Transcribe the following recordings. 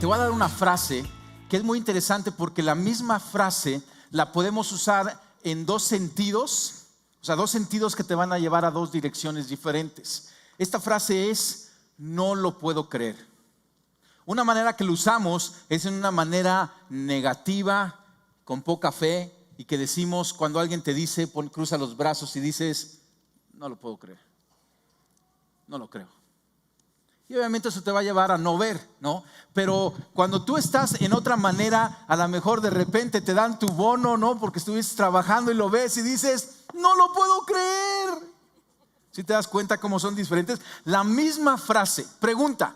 Te voy a dar una frase que es muy interesante porque la misma frase la podemos usar en dos sentidos, o sea, dos sentidos que te van a llevar a dos direcciones diferentes. Esta frase es: no lo puedo creer. Una manera que lo usamos es en una manera negativa, con poca fe, y que decimos cuando alguien te dice, cruza los brazos y dices: no lo puedo creer, no lo creo. Y obviamente eso te va a llevar a no ver, ¿no? Pero cuando tú estás en otra manera, a lo mejor de repente te dan tu bono, ¿no? Porque estuviste trabajando y lo ves y dices: no lo puedo creer. ¿Sí te das cuenta cómo son diferentes? La misma frase. Pregunta: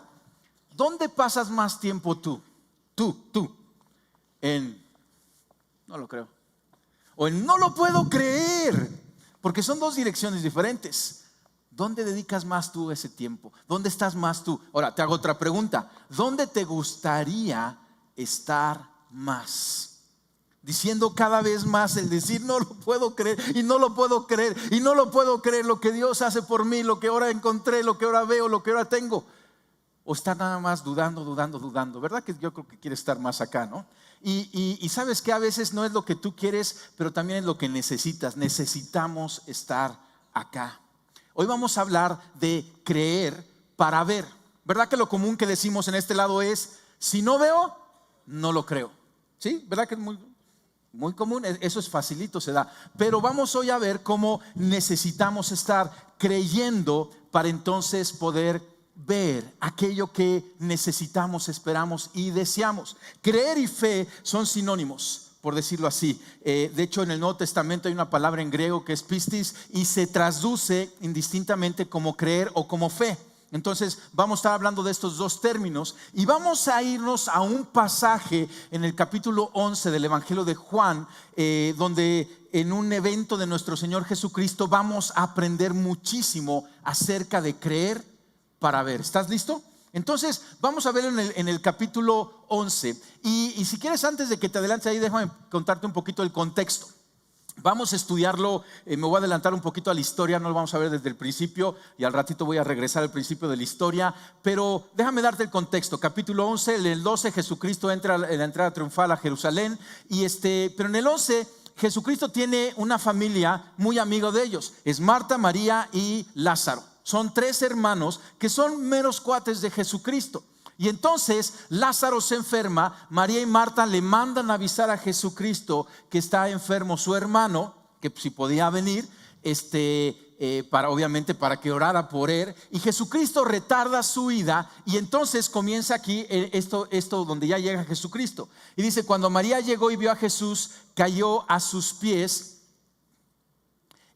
¿dónde pasas más tiempo tú? Tú. En no lo creo. O en no lo puedo creer. Porque son dos direcciones diferentes. ¿Dónde dedicas más tú ese tiempo? ¿Dónde estás más tú? Ahora te hago otra pregunta: ¿dónde te gustaría estar más? Diciendo cada vez más el decir: no lo puedo creer, y no lo puedo creer, y no lo puedo creer lo que Dios hace por mí, lo que ahora encontré, lo que ahora veo, lo que ahora tengo. O está nada más dudando. ¿Verdad que yo creo que quieres estar más acá, no? Y sabes que a veces no es lo que tú quieres, pero también es lo que necesitas. Necesitamos estar acá. Hoy vamos a hablar de creer para ver. ¿Verdad que lo común que decimos en este lado es: si no veo, no lo creo? ¿Sí? ¿Verdad que es muy común? Eso es facilito, se da. Pero vamos hoy a ver cómo necesitamos estar creyendo para entonces poder ver aquello que necesitamos, esperamos y deseamos. Creer y fe son sinónimos, por decirlo así. De hecho, en el Nuevo Testamento hay una palabra en griego que es pistis y se traduce indistintamente como creer o como fe. Entonces vamos a estar hablando de estos dos términos y vamos a irnos a un pasaje en el capítulo 11 del Evangelio de Juan, donde en un evento de nuestro Señor Jesucristo vamos a aprender muchísimo acerca de creer para ver. ¿Estás listo? Entonces vamos a ver en el capítulo 11 y si quieres, antes de que te adelantes ahí, déjame contarte un poquito el contexto. Vamos a estudiarlo, me voy a adelantar un poquito a la historia, no lo vamos a ver desde el principio y al ratito voy a regresar al principio de la historia, pero déjame darte el contexto. Capítulo 11, en el 12 Jesucristo entra en la entrada triunfal a Jerusalén pero en el 11 Jesucristo tiene una familia muy amiga de ellos, es Marta, María y Lázaro. Son tres hermanos que son meros cuates de Jesucristo. Y entonces Lázaro se enferma, María y Marta le mandan a avisar a Jesucristo que está enfermo su hermano, que si podía venir, obviamente para que orara por él. Y Jesucristo retarda su ida y entonces comienza aquí esto donde ya llega Jesucristo. Y dice: cuando María llegó y vio a Jesús, cayó a sus pies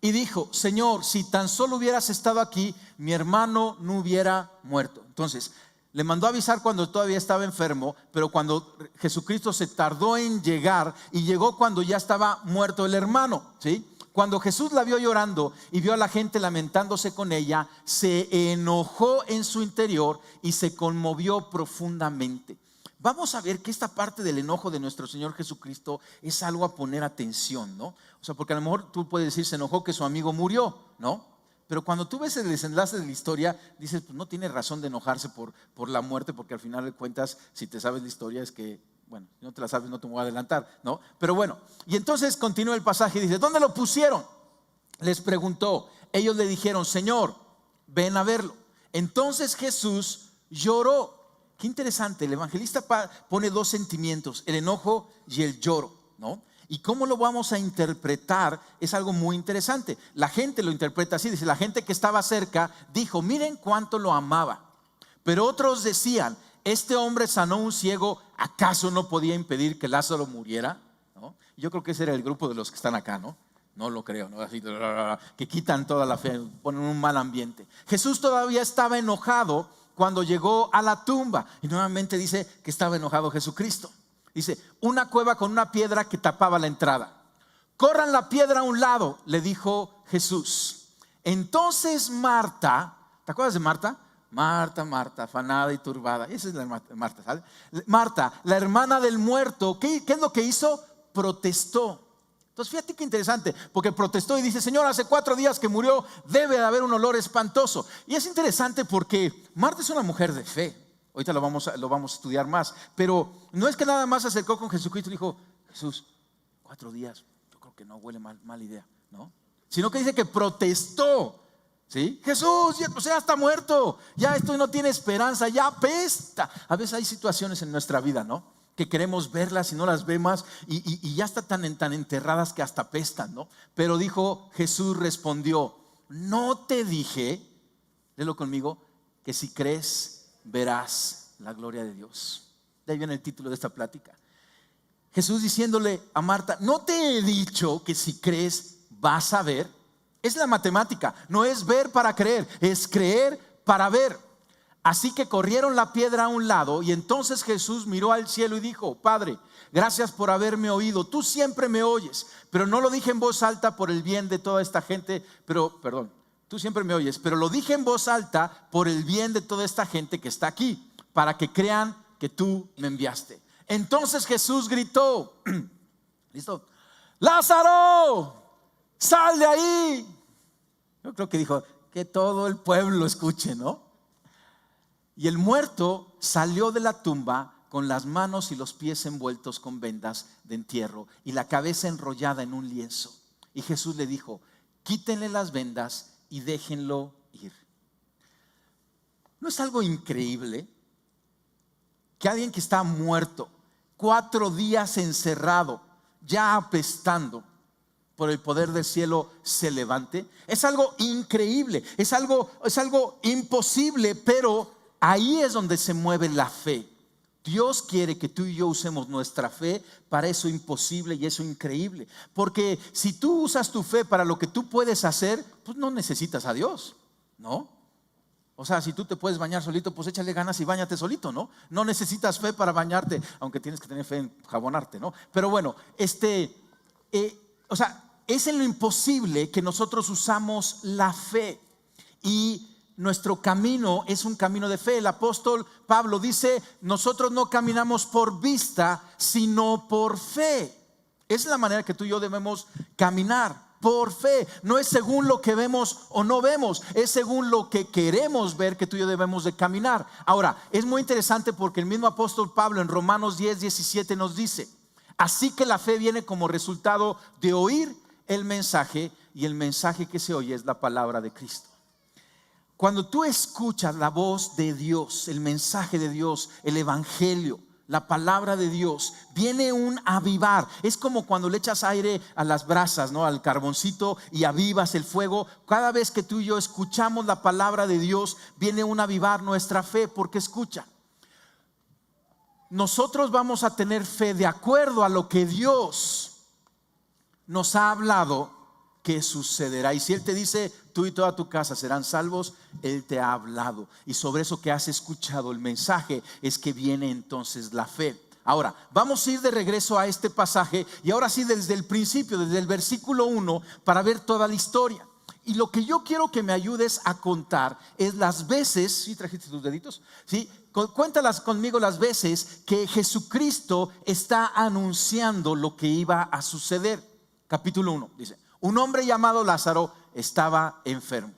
y dijo: Señor, si tan solo hubieras estado aquí, mi hermano no hubiera muerto. Entonces le mandó a avisar cuando todavía estaba enfermo, pero cuando Jesucristo se tardó en llegar y llegó cuando ya estaba muerto el hermano, ¿sí? Cuando Jesús la vio llorando y vio a la gente lamentándose con ella, se enojó en su interior y se conmovió profundamente. Vamos a ver que esta parte del enojo de nuestro Señor Jesucristo es algo a poner atención, ¿no? O sea, porque a lo mejor tú puedes decir: se enojó que su amigo murió, ¿no? Pero cuando tú ves el desenlace de la historia, dices: pues no tiene razón de enojarse por la muerte, porque al final de cuentas, si te sabes la historia, es que, bueno, si no te la sabes, no te voy a adelantar, ¿no? Pero bueno, y entonces continúa el pasaje y dice: ¿dónde lo pusieron? Les preguntó. Ellos le dijeron: Señor, ven a verlo. Entonces Jesús lloró. Qué interesante, el evangelista pone dos sentimientos: el enojo y el lloro, ¿no? Y cómo lo vamos a interpretar es algo muy interesante. La gente lo interpreta así, dice: la gente que estaba cerca dijo: miren cuánto lo amaba. Pero otros decían: este hombre sanó un ciego, ¿acaso no podía impedir que Lázaro muriera? ¿No? Yo creo que ese era el grupo de los que están acá, ¿no? No lo creo, ¿no? Así, que quitan toda la fe, ponen un mal ambiente. Jesús todavía estaba enojado cuando llegó a la tumba. Y nuevamente dice que estaba enojado Jesucristo. Dice: una cueva con una piedra que tapaba la entrada. Corran la piedra a un lado, le dijo Jesús. Entonces Marta, ¿te acuerdas de Marta? Marta, afanada y turbada. Esa es la Marta, ¿sabes? Marta, la hermana del muerto, ¿qué es lo que hizo? Protestó. Entonces fíjate qué interesante, porque protestó y dice: Señor, hace 4 días que murió, debe de haber un olor espantoso. Y es interesante porque Marta es una mujer de fe. Ahorita lo vamos a estudiar más. Pero no es que nada más se acercó con Jesucristo y dijo: Jesús, 4 días, yo creo que no, huele mala idea, ¿no? Sino que dice que protestó, ¿sí? Jesús, ya está muerto, ya esto no tiene esperanza, ya apesta. A veces hay situaciones en nuestra vida, ¿no? Que queremos verlas y no las vemos y ya están tan enterradas que hasta apestan, ¿no? Pero Jesús respondió: no te dije, léelo conmigo, que si crees verás la gloria de Dios. De ahí viene el título de esta plática. Jesús diciéndole a Marta: no te he dicho que si crees vas a ver. Es la matemática, no es ver para creer, es creer para ver. Así que corrieron la piedra a un lado, y entonces Jesús miró al cielo y dijo: Padre, gracias por haberme oído, tú siempre me oyes, pero no lo dije en voz alta por el bien de toda esta gente, tú siempre me oyes, pero lo dije en voz alta por el bien de toda esta gente que está aquí, para que crean que tú me enviaste. Entonces Jesús gritó, ¿listo? Lázaro, sal de ahí. Yo creo que dijo que todo el pueblo escuche, ¿no? Y el muerto salió de la tumba con las manos y los pies envueltos con vendas de entierro y la cabeza enrollada en un lienzo. Y Jesús le dijo: quítenle las vendas y déjenlo ir. ¿No es algo increíble que alguien que está muerto, 4 días encerrado, ya apestando, por el poder del cielo se levante? Es algo increíble, es algo imposible, pero ahí es donde se mueve la fe. Dios quiere que tú y yo usemos nuestra fe para eso imposible y eso increíble. Porque si tú usas tu fe para lo que tú puedes hacer, pues no necesitas a Dios, ¿no? O sea, si tú te puedes bañar solito, pues échale ganas y báñate solito, ¿no? No necesitas fe para bañarte, aunque tienes que tener fe en jabonarte, ¿no? Pero bueno, es en lo imposible que nosotros usamos la fe. Y nuestro camino es un camino de fe. El apóstol Pablo dice: nosotros no caminamos por vista, sino por fe. Es la manera que tú y yo debemos caminar, por fe. No es según lo que vemos o no vemos, es según lo que queremos ver que tú y yo debemos de caminar. Ahora, es muy interesante porque el mismo apóstol Pablo en Romanos 10:17 nos dice: así que la fe viene como resultado de oír el mensaje, y el mensaje que se oye es la palabra de Cristo. Cuando tú escuchas la voz de Dios, el mensaje de Dios, el evangelio, la palabra de Dios, viene un avivar. Es como cuando le echas aire a las brasas, ¿no? Al carboncito, y avivas el fuego. Cada vez que tú y yo escuchamos la palabra de Dios, viene un avivar nuestra fe, porque escucha, nosotros vamos a tener fe de acuerdo a lo que Dios nos ha hablado que sucederá. Y si Él te dice: tú y toda tu casa serán salvos, Él te ha hablado. Y sobre eso que has escuchado el mensaje es que viene entonces la fe. Ahora, vamos a ir de regreso a este pasaje, y ahora sí desde el principio, desde el versículo 1, para ver toda la historia. Y lo que yo quiero que me ayudes a contar es las veces, ¿sí trajiste tus deditos? ¿Sí? Cuéntalas conmigo las veces que Jesucristo está anunciando lo que iba a suceder. Capítulo 1 dice: un hombre llamado Lázaro estaba enfermo.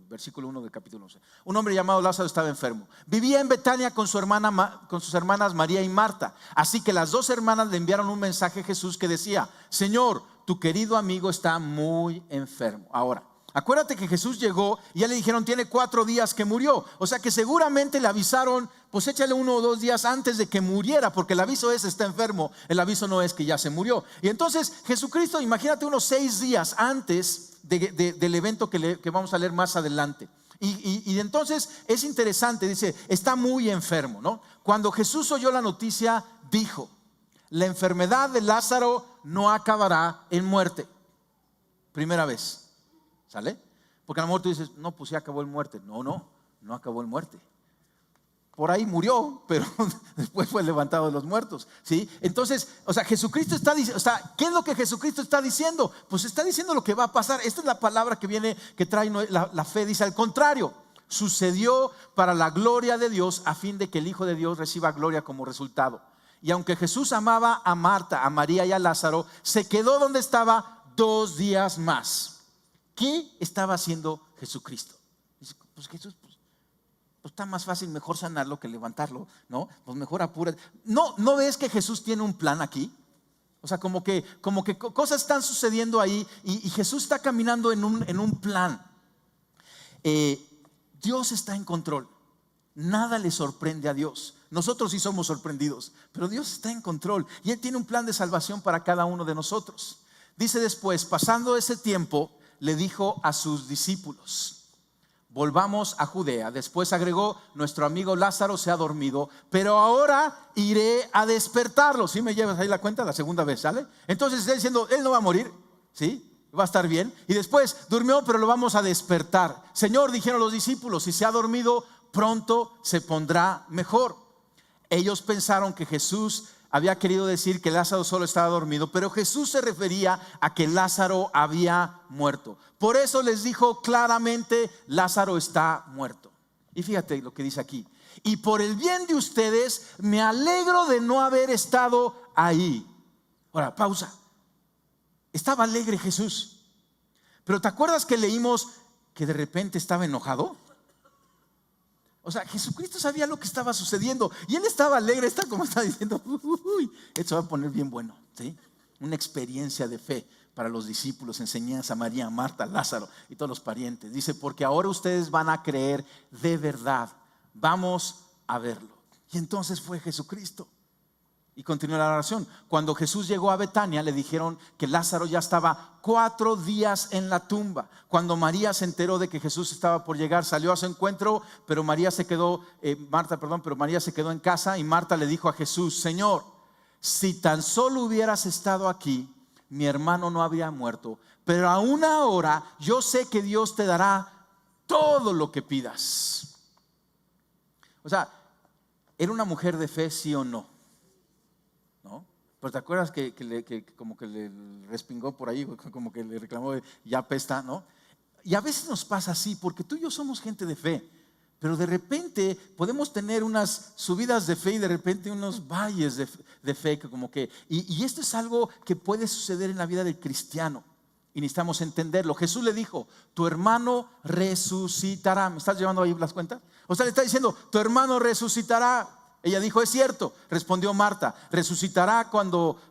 Versículo 1 del capítulo 11. Un hombre llamado Lázaro estaba enfermo. Vivía en Betania con sus hermanas María y Marta. Así que las 2 hermanas le enviaron un mensaje a Jesús que decía: Señor, tu querido amigo está muy enfermo. Ahora, acuérdate que Jesús llegó y ya le dijeron: tiene 4 días que murió. O sea que seguramente le avisaron: pues échale 1 o 2 días antes de que muriera, porque el aviso es: está enfermo. El aviso no es que ya se murió. Y entonces Jesucristo, imagínate, unos 6 días antes del evento que vamos a leer más adelante. Y entonces es interesante, dice: está muy enfermo, ¿no? Cuando Jesús oyó la noticia, dijo: la enfermedad de Lázaro no acabará en muerte. Primera vez, ¿sale? Porque a lo mejor tú dices: no, pues ya acabó en muerte. No acabó en muerte. Por ahí murió, pero después fue levantado de los muertos, ¿sí? Entonces, Jesucristo está diciendo, ¿qué es lo que Jesucristo está diciendo? Pues está diciendo lo que va a pasar. Esta es la palabra que trae la fe. Dice: al contrario, sucedió para la gloria de Dios, a fin de que el Hijo de Dios reciba gloria como resultado. Y aunque Jesús amaba a Marta, a María y a Lázaro, se quedó donde estaba 2 días más. ¿Qué estaba haciendo Jesucristo? Dice: pues Jesús, pues está más fácil, mejor sanarlo que levantarlo, ¿no? Pues mejor apura. ¿No ves que Jesús tiene un plan aquí? O sea, como que cosas están sucediendo ahí y Jesús está caminando en un plan. Dios está en control. Nada le sorprende a Dios. Nosotros sí somos sorprendidos, pero Dios está en control y Él tiene un plan de salvación para cada uno de nosotros. Dice después, pasando ese tiempo, le dijo a sus discípulos: volvamos a Judea. Después agregó: nuestro amigo Lázaro se ha dormido, pero ahora iré a despertarlo. ¿Sí me llevas ahí la cuenta? La segunda vez, ¿sale? Entonces está diciendo, él no va a morir, ¿sí? Va a estar bien. Y después, durmió, pero lo vamos a despertar. Señor, dijeron los discípulos, si se ha dormido, pronto se pondrá mejor. Ellos pensaron que Jesús había querido decir que Lázaro solo estaba dormido, pero Jesús se refería a que Lázaro había muerto. Por eso les dijo claramente: Lázaro está muerto. Y fíjate lo que dice aquí: y por el bien de ustedes me alegro de no haber estado ahí. Ahora, pausa. Estaba alegre Jesús, pero ¿te acuerdas que leímos que de repente estaba enojado? O sea, Jesucristo sabía lo que estaba sucediendo y Él estaba alegre. Está como está diciendo, esto va a poner bien bueno, ¿sí? Una experiencia de fe para los discípulos, enseñanza a María, a Marta, a Lázaro y todos los parientes. Dice, porque ahora ustedes van a creer de verdad. Vamos a verlo. Y entonces fue Jesucristo. Y continúa la narración. Cuando Jesús llegó a Betania, le dijeron que Lázaro ya estaba 4 días en la tumba. Cuando María se enteró de que Jesús estaba por llegar, salió a su encuentro, pero María se quedó en casa. Y Marta le dijo a Jesús: Señor, si tan solo hubieras estado aquí, mi hermano no habría muerto. Pero aún ahora yo sé que Dios te dará todo lo que pidas. O sea, ¿era una mujer de fe, sí o no? ¿No? Pero te acuerdas que como que le respingó por ahí, como que le reclamó, ya apesta, ¿no? Y a veces nos pasa así, porque tú y yo somos gente de fe, pero de repente podemos tener unas subidas de fe y de repente unos valles de fe, y esto es algo que puede suceder en la vida del cristiano y necesitamos entenderlo. Jesús le dijo: tu hermano resucitará. ¿Me estás llevando ahí las cuentas? O sea, le está diciendo: tu hermano resucitará. Ella dijo: es cierto. Respondió Marta: resucitará cuando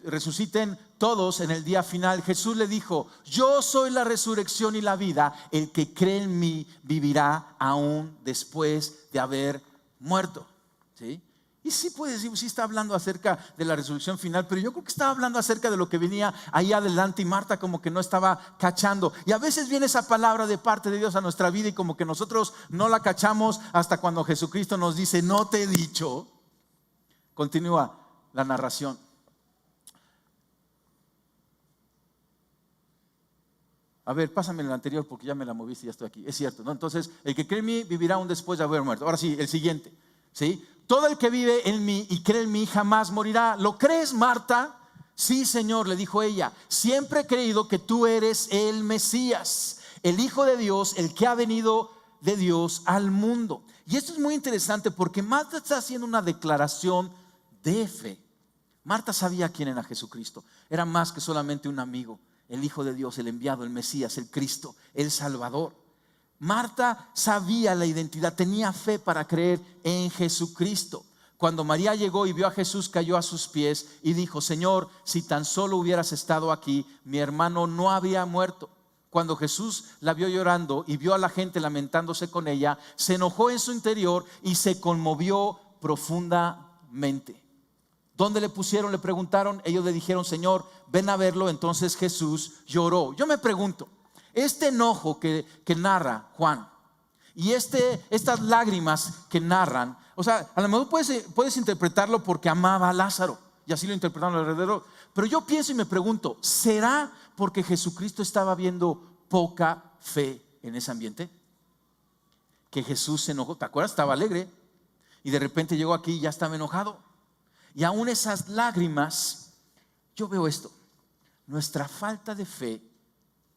resuciten todos en el día final. Jesús le dijo: yo soy la resurrección y la vida. El que cree en mí vivirá aún después de haber muerto. ¿Sí? Y sí puede decir, sí está hablando acerca de la resurrección final, pero yo creo que estaba hablando acerca de lo que venía ahí adelante, y Marta como que no estaba cachando. Y a veces viene esa palabra de parte de Dios a nuestra vida y como que nosotros no la cachamos hasta cuando Jesucristo nos dice: no te he dicho. Continúa la narración. A ver, pásame el anterior porque ya me la moviste y ya estoy aquí. Es cierto, ¿no? Entonces, el que cree en mí vivirá aún después de haber muerto. Ahora sí, el siguiente, ¿sí? Todo el que vive en mí y cree en mí jamás morirá. ¿Lo crees, Marta? Sí, Señor, le dijo ella. Siempre he creído que tú eres el Mesías, el Hijo de Dios, el que ha venido de Dios al mundo. Y esto es muy interesante porque Marta está haciendo una declaración de fe. Marta sabía quién era Jesucristo. Era más que solamente un amigo, el Hijo de Dios, el enviado, el Mesías, el Cristo, el Salvador. Marta sabía la identidad, tenía fe para creer en Jesucristo. Cuando María llegó y vio a Jesús, cayó a sus pies y dijo: Señor, si tan solo hubieras estado aquí, mi hermano no habría muerto. Cuando Jesús la vio llorando y vio a la gente lamentándose con ella, se enojó en su interior y se conmovió profundamente. ¿Dónde le pusieron?, le preguntaron. Ellos le dijeron: Señor, ven a verlo. Entonces Jesús lloró. Yo me pregunto, este enojo que narra Juan y estas lágrimas que narran, o sea, a lo mejor puedes interpretarlo porque amaba a Lázaro y así lo interpretaron alrededor. Pero yo pienso y me pregunto, ¿será porque Jesucristo estaba viendo poca fe en ese ambiente? Que Jesús se enojó. ¿Te acuerdas? Estaba alegre y de repente llegó aquí y ya estaba enojado. Y aún esas lágrimas, yo veo esto: nuestra falta de fe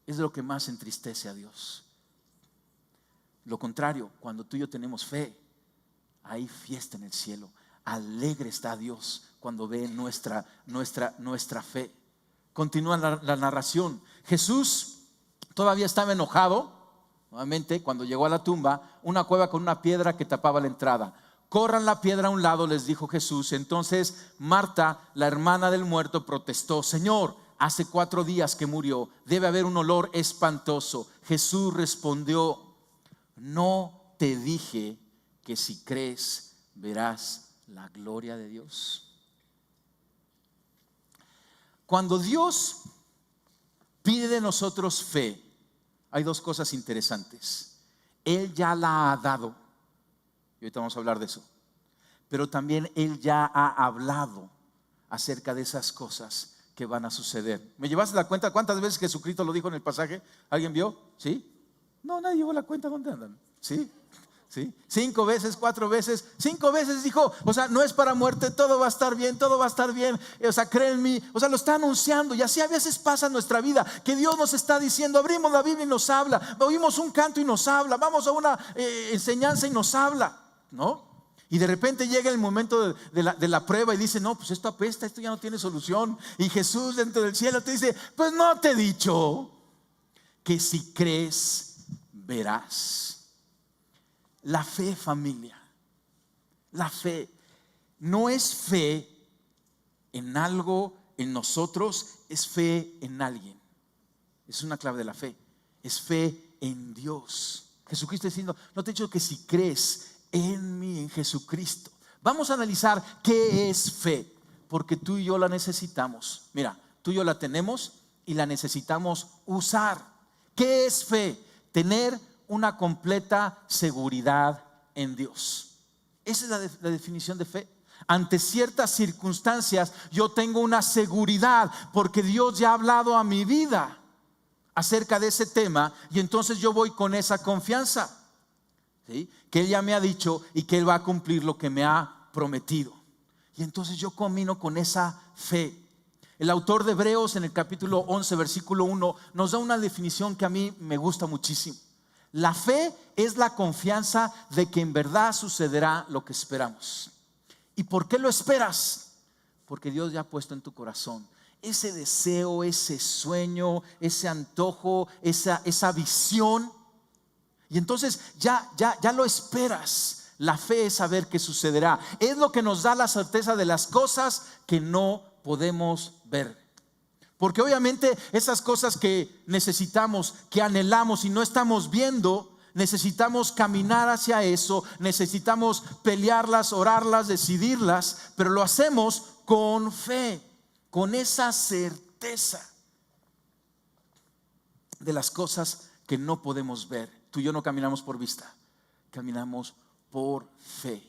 es lo que más entristece a Dios. Lo contrario, cuando tú y yo tenemos fe, hay fiesta en el cielo. Alegre está Dios cuando ve nuestra fe. Continúa la narración. Jesús todavía estaba enojado Nuevamente, cuando llegó a la tumba, una cueva con una piedra que tapaba la entrada. Corran la piedra a un lado, les dijo Jesús. Entonces Marta, la hermana del muerto, protestó: Señor, hace 4 días que murió, debe haber un olor espantoso. Jesús respondió: ¿no te dije que si crees verás la gloria de Dios? Cuando Dios pide de nosotros fe, hay 2 cosas interesantes. Él ya la ha dado, y ahorita vamos a hablar de eso, pero también Él ya ha hablado acerca de esas cosas que van a suceder. ¿Me llevaste la cuenta cuántas veces Jesucristo lo dijo en el pasaje? ¿Alguien vio? ¿Sí? No, nadie llevó la cuenta. ¿Dónde andan? ¿Sí? ¿Sí? 5 veces, 4 veces, 5 veces dijo. O sea, no es para muerte, todo va a estar bien, todo va a estar bien. O sea, cree en mí. O sea, lo está anunciando. Y así a veces pasa en nuestra vida, que Dios nos está diciendo. Abrimos la Biblia y nos habla, oímos un canto y nos habla, vamos a una enseñanza y nos habla, ¿no? Y de repente llega el momento de la prueba y dice: no, pues esto apesta, esto ya no tiene solución. Y Jesús dentro del cielo te dice: pues no te he dicho que si crees verás. La fe, familia, la fe no es fe en algo, en nosotros, es fe en alguien. Es una clave de la fe, es fe en Dios. Jesucristo diciendo: no te he dicho que si crees en mí, en Jesucristo. Vamos a analizar qué es fe, porque tú y yo la necesitamos. Mira, tú y yo la tenemos y la necesitamos usar. ¿Qué es fe? Tener una completa seguridad en Dios. Esa es la definición de fe. Ante ciertas circunstancias yo tengo una seguridad porque Dios ya ha hablado a mi vida acerca de ese tema, y entonces yo voy con esa confianza, ¿sí? Que Él ya me ha dicho y que Él va a cumplir lo que me ha prometido. Y entonces yo camino con esa fe. El autor de Hebreos, en el capítulo 11, versículo 1, nos da una definición que a mí me gusta muchísimo. La fe es la confianza de que en verdad sucederá lo que esperamos. ¿Y por qué lo esperas? Porque Dios ya ha puesto en tu corazón ese deseo, ese sueño, ese antojo, esa visión. Y entonces ya lo esperas. La fe es saber qué sucederá. Es lo que nos da la certeza de las cosas que no podemos ver. Porque obviamente esas cosas que necesitamos, que anhelamos y no estamos viendo, necesitamos caminar hacia eso, necesitamos pelearlas, orarlas, decidirlas, pero lo hacemos con fe, con esa certeza de las cosas que no podemos ver. Tú y yo no caminamos por vista, caminamos por fe.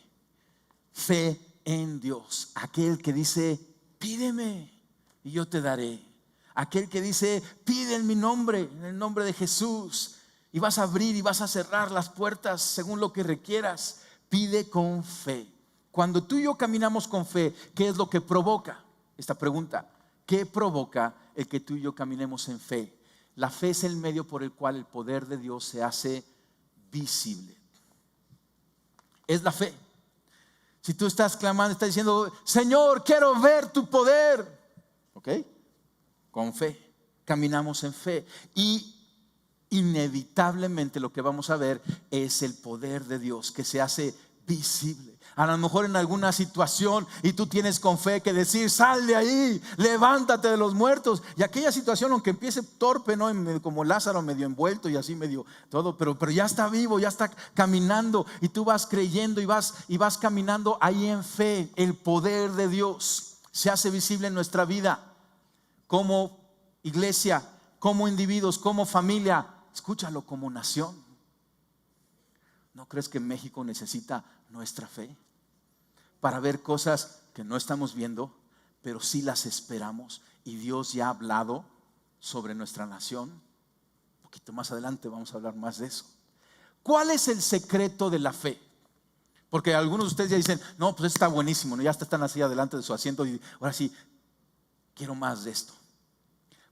Fe en Dios, aquel que dice: pídeme y yo te daré. Aquel que dice: pide en mi nombre, en el nombre de Jesús, y vas a abrir y vas a cerrar las puertas según lo que requieras. Pide con fe. Cuando tú y yo caminamos con fe, ¿qué es lo que provoca? Esta pregunta: ¿qué provoca el que tú y yo caminemos en fe? La fe es el medio por el cual el poder de Dios se hace visible. Es la fe. Si tú estás clamando, estás diciendo: Señor, quiero ver tu poder, ¿ok? Con fe, caminamos en fe, y inevitablemente lo que vamos a ver es el poder de Dios que se hace visible. A lo mejor en alguna situación y tú tienes con fe que decir: sal de ahí, levántate de los muertos. Y aquella situación, aunque empiece torpe, ¿no? Como Lázaro, medio envuelto y así medio todo, pero ya está vivo, ya está caminando, y tú vas creyendo y vas caminando ahí en fe. El poder de Dios se hace visible en nuestra vida. Como iglesia, como individuos, como familia, escúchalo, como nación. ¿No crees que México necesita nuestra fe para ver cosas que no estamos viendo, pero sí las esperamos? Y Dios ya ha hablado sobre nuestra nación. Un poquito más adelante vamos a hablar más de eso. ¿Cuál es el secreto de la fe? Porque algunos de ustedes ya dicen: no, pues está buenísimo, ¿no? Ya están así adelante de su asiento y ahora sí, quiero más de esto.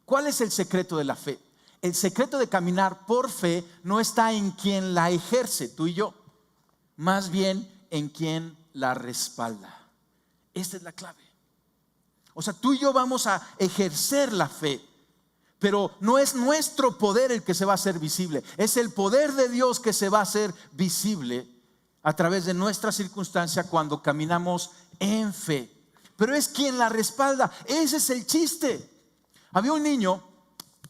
¿Cuál es el secreto de la fe? El secreto de caminar por fe no está en quien la ejerce, tú y yo, más bien en quien la respalda. Esta es la clave. O sea, tú y yo vamos a ejercer la fe, Pero no es nuestro poder el que se va a hacer visible, es el poder de Dios que se va a hacer visible a través de nuestra circunstancia cuando caminamos en fe. Pero es quien la respalda. Ese es el chiste. Había un niño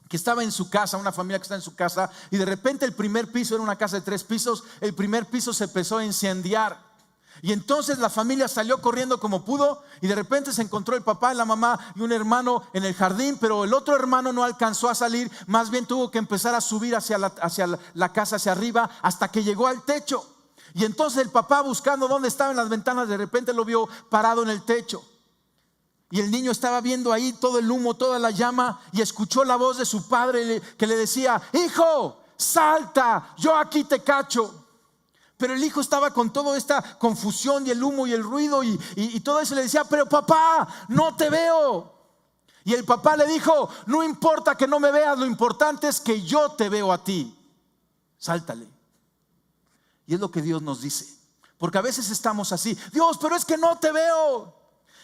que estaba en su casa, una familia que está en su casa, y de repente el primer piso era una casa de 3 pisos. El primer piso se empezó a incendiar. Y entonces la familia salió corriendo como pudo, y de repente se encontró el papá, la mamá y un hermano en el jardín, pero el otro hermano no alcanzó a salir, más bien tuvo que empezar a subir hacia la casa, hacia arriba, hasta que llegó al techo. Y entonces el papá, buscando dónde estaban las ventanas, de repente lo vio parado en el techo. Y el niño estaba viendo ahí todo el humo, toda la llama, y escuchó la voz de su padre que le decía: hijo, salta, yo aquí te cacho. Pero el hijo estaba con toda esta confusión y el humo y el ruido y todo eso. Le decía: pero papá, no te veo. Y el papá le dijo: no importa que no me veas, lo importante es que yo te veo a ti. Sáltale. Y es lo que Dios nos dice, porque a veces estamos así: Dios, pero es que no te veo.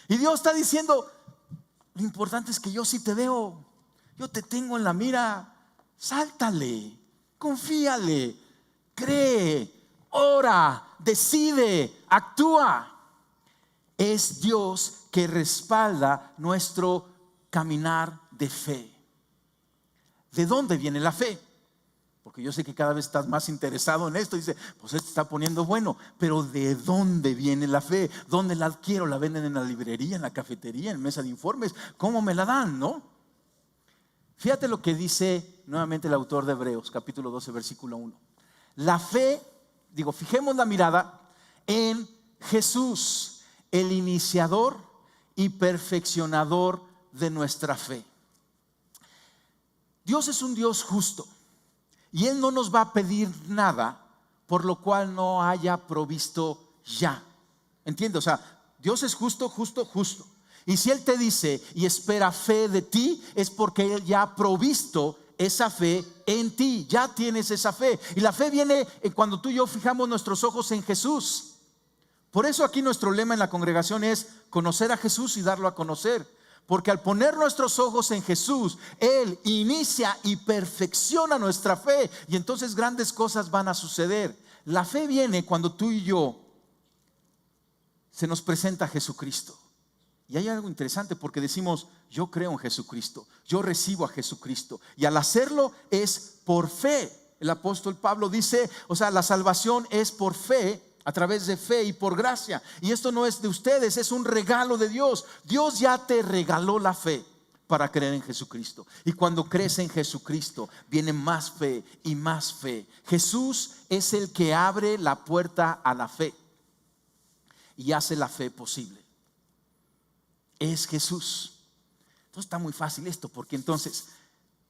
Y Dios está diciendo: lo importante es que yo sí te veo, yo te tengo en la mira. Sáltale, confíale, cree, ora, decide, actúa. Es Dios que respalda nuestro caminar de fe. ¿De dónde viene la fe? Porque yo sé que cada vez estás más interesado en esto. Dice: pues esto está poniendo bueno. Pero ¿de dónde viene la fe? ¿Dónde la adquiero? ¿La venden en la librería, en la cafetería, en mesa de informes? ¿Cómo me la dan, no? Fíjate lo que dice nuevamente el autor de Hebreos, capítulo 12, versículo 1. La fe, fijemos la mirada en Jesús, el iniciador y perfeccionador de nuestra fe. Dios es un Dios justo, y Él no nos va a pedir nada por lo cual no haya provisto ya. ¿Entiendes? O sea, Dios es justo. Y si Él te dice y espera fe de ti, es porque Él ya ha provisto esa fe en ti. Ya tienes esa fe. Y la fe viene cuando tú y yo fijamos nuestros ojos en Jesús. Por eso aquí nuestro lema en la congregación es conocer a Jesús y darlo a conocer. Porque al poner nuestros ojos en Jesús, Él inicia y perfecciona nuestra fe, y entonces grandes cosas van a suceder. La fe viene cuando tú y yo se nos presenta a Jesucristo. Y hay algo interesante, porque decimos: yo creo en Jesucristo, yo recibo a Jesucristo, y al hacerlo es por fe. El apóstol Pablo dice: la salvación es por fe, a través de fe y por gracia. Y esto no es de ustedes, es un regalo de Dios. Dios ya te regaló la fe para creer en Jesucristo. Y cuando crees en Jesucristo, viene más fe y más fe. Jesús es el que abre la puerta a la fe y hace la fe posible. Es Jesús. Entonces está muy fácil esto, porque entonces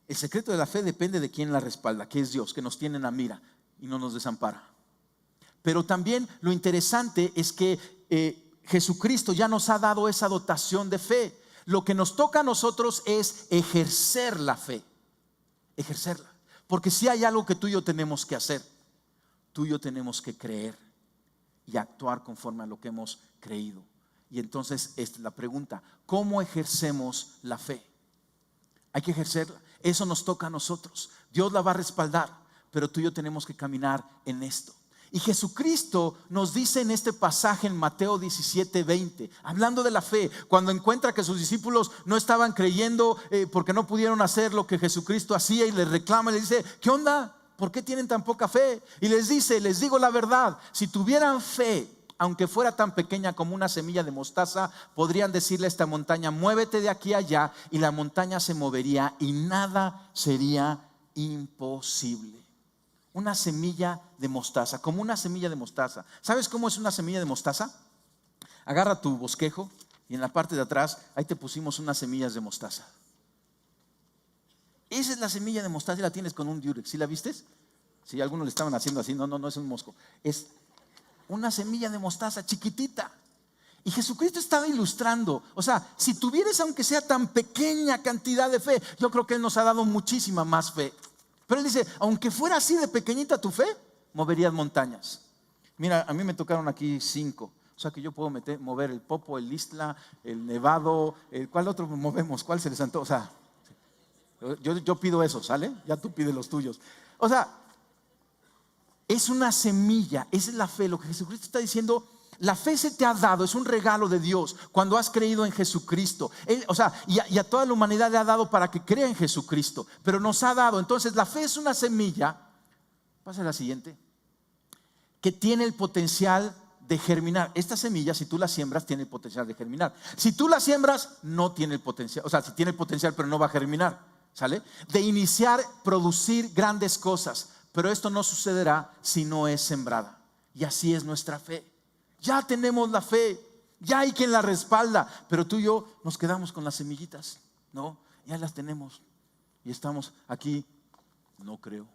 el secreto de la fe depende de quién la respalda, que es Dios, que nos tiene en la mira y no nos desampara. Pero también lo interesante es que Jesucristo ya nos ha dado esa dotación de fe. Lo que nos toca a nosotros es ejercer la fe. Ejercerla. Porque si hay algo que tú y yo tenemos que hacer, tú y yo tenemos que creer y actuar conforme a lo que hemos creído. Y entonces esta es la pregunta: ¿cómo ejercemos la fe? Hay que ejercerla. Eso nos toca a nosotros. Dios la va a respaldar, pero tú y yo tenemos que caminar en esto. Y Jesucristo nos dice en este pasaje en Mateo 17:20, hablando de la fe, cuando encuentra que sus discípulos no estaban creyendo porque no pudieron hacer lo que Jesucristo hacía, y les reclama y les dice: ¿qué onda? ¿Por qué tienen tan poca fe? Y les dice: les digo la verdad, si tuvieran fe, aunque fuera tan pequeña como una semilla de mostaza, podrían decirle a esta montaña: muévete de aquí a allá, y la montaña se movería y nada sería imposible. Una semilla de mostaza, como una semilla de mostaza. ¿Sabes cómo es una semilla de mostaza? Agarra tu bosquejo y en la parte de atrás, ahí te pusimos unas semillas de mostaza. Esa es la semilla de mostaza, y la tienes con un Durex. ¿Sí la viste? Si algunos le estaban haciendo así, no es un mosco. Es una semilla de mostaza chiquitita. Y Jesucristo estaba ilustrando, si tuvieras aunque sea tan pequeña cantidad de fe, yo creo que Él nos ha dado muchísima más fe. Pero Él dice: aunque fuera así de pequeñita tu fe, moverías montañas. Mira, a mí me tocaron aquí 5. Que yo puedo mover el Popo, el Istla, el Nevado, ¿cuál otro movemos? ¿Cuál se les antoja? Yo pido eso, ¿sale? Ya tú pides los tuyos. O sea, es una semilla, esa es la fe. Lo que Jesucristo está diciendo, la fe se te ha dado, es un regalo de Dios cuando has creído en Jesucristo. Y a toda la humanidad le ha dado para que crea en Jesucristo, pero nos ha dado. Entonces la fe es una semilla, pasa a la siguiente, que tiene el potencial de germinar. Esta semilla, si tú la siembras, tiene el potencial de germinar. Si tú la siembras, no tiene el potencial, o sea, si tiene el potencial, pero no va a germinar, ¿sale? De iniciar, producir grandes cosas, pero esto no sucederá si no es sembrada. Y así es nuestra fe. Ya tenemos la fe, ya hay quien la respalda, pero tú y yo nos quedamos con las semillitas, ¿no? Ya las tenemos y estamos aquí, no creo.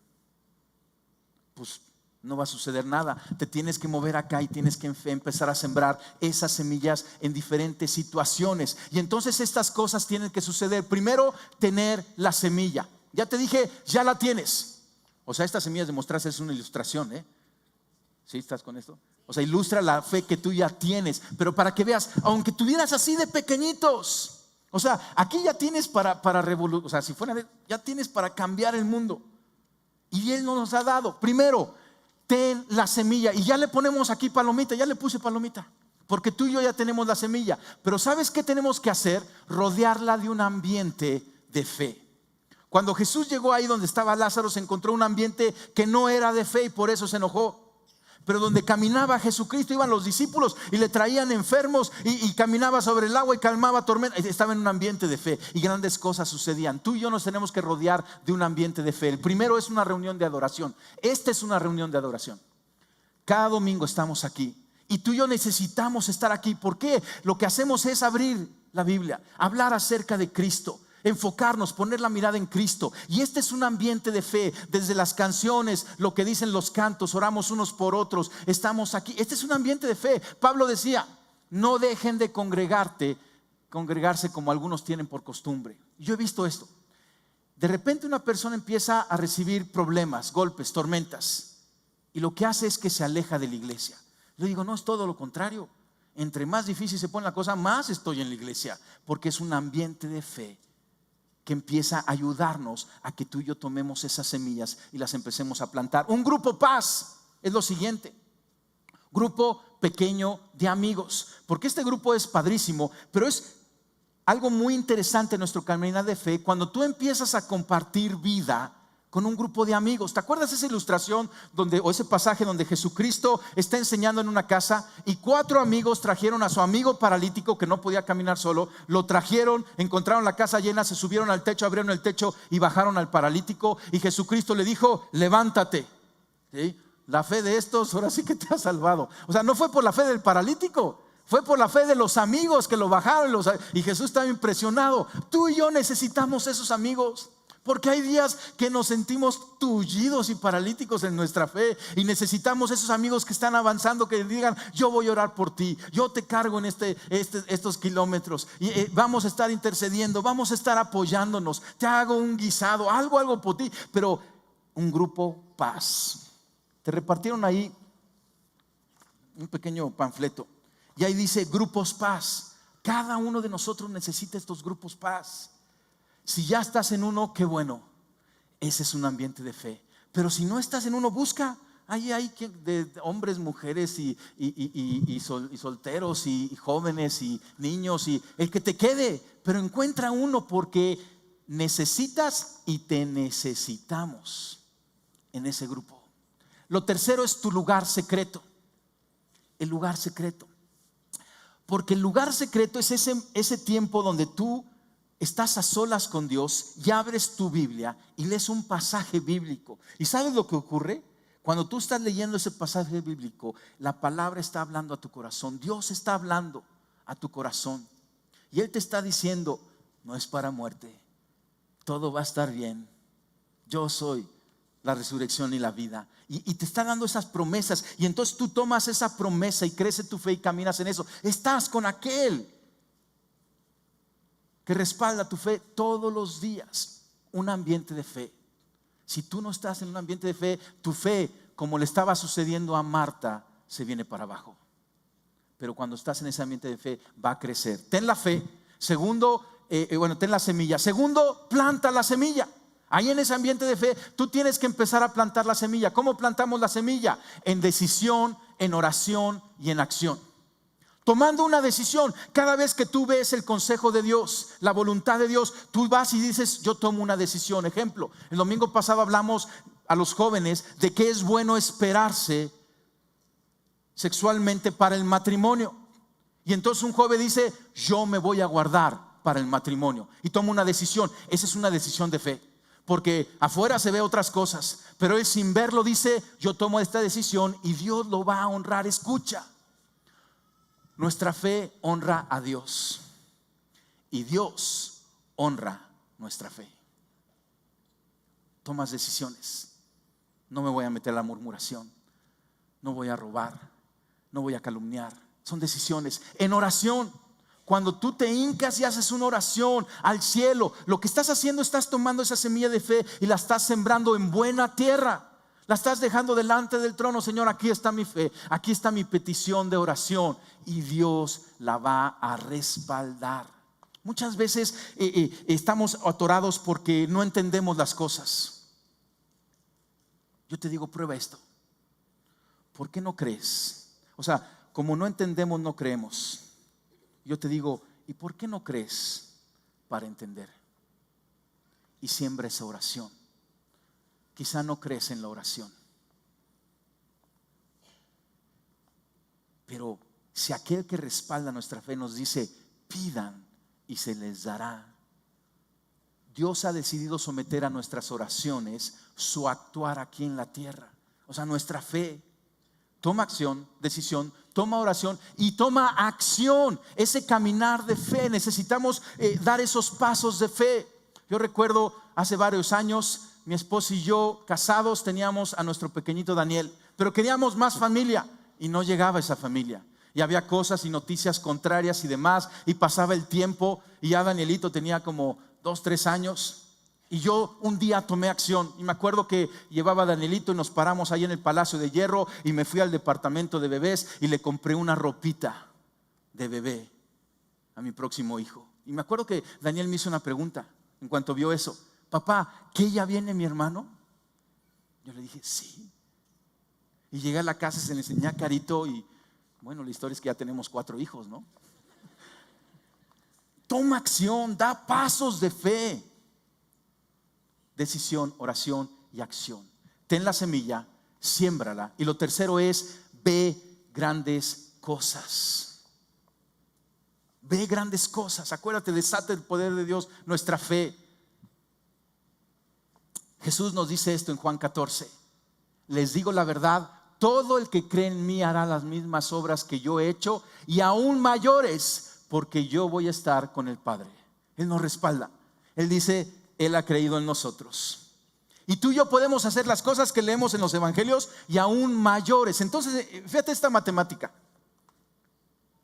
Pues no va a suceder nada. Te tienes que mover acá y tienes que empezar a sembrar esas semillas en diferentes situaciones. Y entonces estas cosas tienen que suceder. Primero, tener la semilla. Ya te dije, ya la tienes. O sea, estas semillas de mostraza es una ilustración, ¿eh? ¿Sí estás con esto? O sea, ilustra la fe que tú ya tienes. Pero para que veas, aunque tuvieras así de pequeñitos, o sea, aquí ya tienes para revolucionar. O sea, si fuera, ya tienes para cambiar el mundo. Y Él nos ha dado. Primero, ten la semilla. Y ya le ponemos aquí palomita. Ya le puse palomita, porque tú y yo ya tenemos la semilla. Pero ¿sabes qué tenemos que hacer? Rodearla de un ambiente de fe. Cuando Jesús llegó ahí donde estaba Lázaro, se encontró un ambiente que no era de fe y por eso se enojó. Pero donde caminaba Jesucristo, iban los discípulos y le traían enfermos y caminaba sobre el agua y calmaba tormenta. Estaba en un ambiente de fe y grandes cosas sucedían. Tú y yo nos tenemos que rodear de un ambiente de fe. El primero es una reunión de adoración. Esta es una reunión de adoración. Cada domingo estamos aquí y tú y yo necesitamos estar aquí. ¿Por qué? Lo que hacemos es abrir la Biblia, hablar acerca de Cristo, enfocarnos, poner la mirada en Cristo. Y este es un ambiente de fe. Desde las canciones, lo que dicen los cantos, oramos unos por otros, estamos aquí. Este es un ambiente de fe. Pablo decía, no dejen de congregarse como algunos tienen por costumbre. Yo he visto esto. De repente una persona empieza a recibir problemas, golpes, tormentas, y lo que hace es que se aleja de la iglesia. Yo digo, no, es todo lo contrario. Entre más difícil se pone la cosa, más estoy en la iglesia, porque es un ambiente de fe que empieza a ayudarnos a que tú y yo tomemos esas semillas y las empecemos a plantar. Un grupo paz es lo siguiente. Grupo pequeño de amigos. Porque este grupo es padrísimo, pero es algo muy interesante en nuestro caminar de fe cuando tú empiezas a compartir vida con un grupo de amigos. ¿Te acuerdas esa ilustración o ese pasaje donde Jesucristo está enseñando en una casa y 4 amigos trajeron a su amigo paralítico que no podía caminar solo? Lo trajeron, encontraron la casa llena, se subieron al techo, abrieron el techo y bajaron al paralítico, y Jesucristo le dijo, levántate. ¿Sí? La fe de estos ahora sí que te ha salvado. O sea, no fue por la fe del paralítico, fue por la fe de los amigos que lo bajaron, y Jesús estaba impresionado. Tú y yo necesitamos esos amigos. Porque hay días que nos sentimos tullidos y paralíticos en nuestra fe, y necesitamos esos amigos que están avanzando, que digan, yo voy a orar por ti, yo te cargo en estos kilómetros, y vamos a estar intercediendo, vamos a estar apoyándonos, te hago un guisado, algo por ti. Pero un grupo paz. Te repartieron ahí un pequeño panfleto y ahí dice grupos paz. Cada uno de nosotros necesita estos grupos paz. Si ya estás en uno, qué bueno. Ese es un ambiente de fe. Pero si no estás en uno, busca. Ahí hay de hombres, mujeres y solteros y jóvenes y niños, y el que te quede. Pero encuentra uno, porque necesitas y te necesitamos en ese grupo. Lo tercero es tu lugar secreto. El lugar secreto. Porque el lugar secreto es ese tiempo donde tú estás a solas con Dios y abres tu Biblia y lees un pasaje bíblico. ¿Y sabes lo que ocurre? Cuando tú estás leyendo ese pasaje bíblico, la palabra está hablando a tu corazón. Dios está hablando a tu corazón. Y Él te está diciendo, no es para muerte, todo va a estar bien. Yo soy la resurrección y la vida. Y te está dando esas promesas. Y entonces tú tomas esa promesa y crece tu fe y caminas en eso. Estás con aquel que respalda tu fe todos los días. Un ambiente de fe. Si tú no estás en un ambiente de fe, tu fe, como le estaba sucediendo a Marta, se viene para abajo. Pero cuando estás en ese ambiente de fe, va a crecer. Ten la fe. Segundo, ten la semilla. Segundo, planta la semilla. Ahí en ese ambiente de fe, tú tienes que empezar a plantar la semilla. ¿Cómo plantamos la semilla? En decisión, en oración y en acción. Tomando una decisión. Cada vez que tú ves el consejo de Dios, la voluntad de Dios, tú vas y dices, yo tomo una decisión. Ejemplo, el domingo pasado hablamos a los jóvenes de que es bueno esperarse sexualmente para el matrimonio. Y entonces un joven dice, yo me voy a guardar para el matrimonio, y toma una decisión. Esa es una decisión de fe, porque afuera se ve otras cosas, pero él sin verlo dice, yo tomo esta decisión y Dios lo va a honrar. Escucha, nuestra fe honra a Dios y Dios honra nuestra fe. Tomas decisiones. No me voy a meter a la murmuración, no voy a robar, no voy a calumniar. Son decisiones. En oración, cuando tú te hincas y haces una oración al cielo, lo que estás haciendo, estás tomando esa semilla de fe y la estás sembrando en buena tierra. La estás dejando delante del trono. Señor, aquí está mi fe, aquí está mi petición de oración, y Dios la va a respaldar. Muchas veces estamos atorados porque no entendemos las cosas. Yo te digo, prueba esto. ¿Por qué no crees? O sea, como no entendemos, no creemos. Yo te digo, ¿y por qué no crees para entender? Y siembra esa oración. Quizá no crees en la oración, pero si aquel que respalda nuestra fe nos dice, pidan y se les dará. Dios ha decidido someter a nuestras oraciones su actuar aquí en la tierra. O sea, nuestra fe toma acción, decisión, toma oración y toma acción. Ese caminar de fe, necesitamos dar esos pasos de fe. Yo recuerdo hace varios años, mi esposa y yo casados, teníamos a nuestro pequeñito Daniel, pero queríamos más familia y no llegaba esa familia. Y había cosas y noticias contrarias y demás, y pasaba el tiempo y ya Danielito tenía como 2-3 años. Y yo un día tomé acción, y me acuerdo que llevaba a Danielito y nos paramos ahí en el Palacio de Hierro, y me fui al departamento de bebés y le compré una ropita de bebé a mi próximo hijo. Y me acuerdo que Daniel me hizo una pregunta en cuanto vio eso: papá, ¿que ya viene mi hermano? Yo le dije, sí. Y llegué a la casa, se le enseñé a Carito, y bueno, la historia es que ya tenemos 4 hijos, ¿no? Toma acción, da pasos de fe. Decisión, oración y acción. Ten la semilla, siémbrala. Y lo tercero es, ve grandes cosas. Ve grandes cosas. Acuérdate, desata el poder de Dios, nuestra fe. Jesús nos dice esto en Juan 14: les digo la verdad, todo el que cree en mí hará las mismas obras que yo he hecho, y aún mayores, porque yo voy a estar con el Padre. Él nos respalda. Él dice, Él ha creído en nosotros. Y tú y yo podemos hacer las cosas que leemos en los evangelios y aún mayores. Entonces, fíjate esta matemática.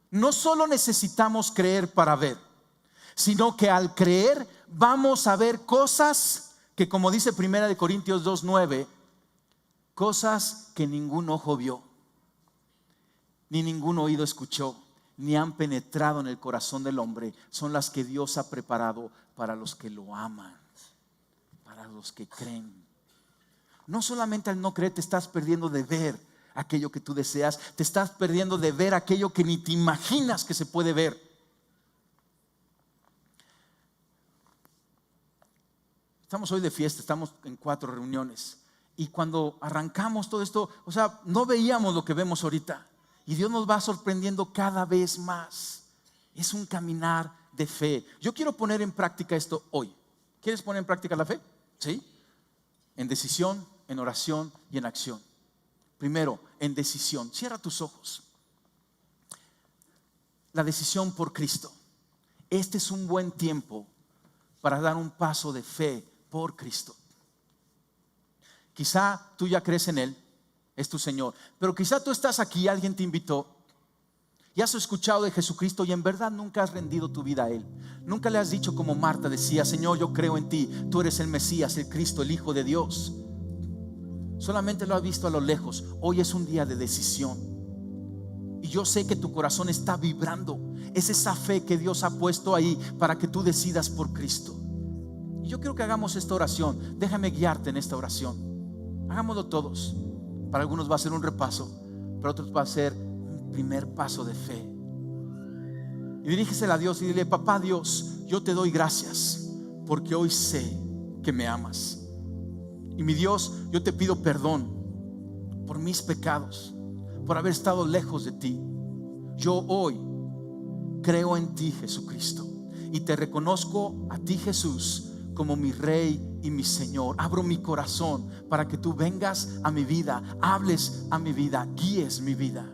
No solo necesitamos creer para ver, sino que al creer vamos a ver cosas que, como dice 1 Corintios 2:9, cosas que ningún ojo vio, ni ningún oído escuchó, ni han penetrado en el corazón del hombre, son las que Dios ha preparado para los que lo aman, para los que creen. No solamente al no creer te estás perdiendo de ver aquello que tú deseas, te estás perdiendo de ver aquello que ni te imaginas que se puede ver. Estamos hoy de fiesta, estamos en 4 reuniones, y cuando arrancamos todo esto, o sea, no veíamos lo que vemos ahorita, y Dios nos va sorprendiendo cada vez más. Es un caminar de fe. Yo quiero poner en práctica esto hoy. ¿Quieres poner en práctica la fe? Sí. En decisión, en oración y en acción. Primero, en decisión. Cierra tus ojos. La decisión por Cristo. Este es un buen tiempo para dar un paso de fe por Cristo. Quizá tú ya crees en Él, es tu Señor, pero quizá tú estás aquí y alguien te invitó y has escuchado de Jesucristo y en verdad nunca has rendido tu vida a Él. Nunca le has dicho como Marta decía, Señor, yo creo en ti, tú eres el Mesías, el Cristo, el Hijo de Dios. Solamente lo has visto a lo lejos. Hoy es un día de decisión. Y yo sé que tu corazón está vibrando. Es esa fe que Dios ha puesto ahí para que tú decidas por Cristo. Y yo quiero que hagamos esta oración. Déjame guiarte en esta oración. Hagámoslo todos. Para algunos va a ser un repaso, para otros va a ser un primer paso de fe. Y dirígesela a Dios y dile: papá Dios, yo te doy gracias porque hoy sé que me amas. Y mi Dios, yo te pido perdón por mis pecados, por haber estado lejos de ti. Yo hoy creo en ti, Jesucristo, y te reconozco a ti, Jesús, como mi Rey y mi Señor. Abro mi corazón para que tú vengas a mi vida, hables a mi vida, guíes mi vida.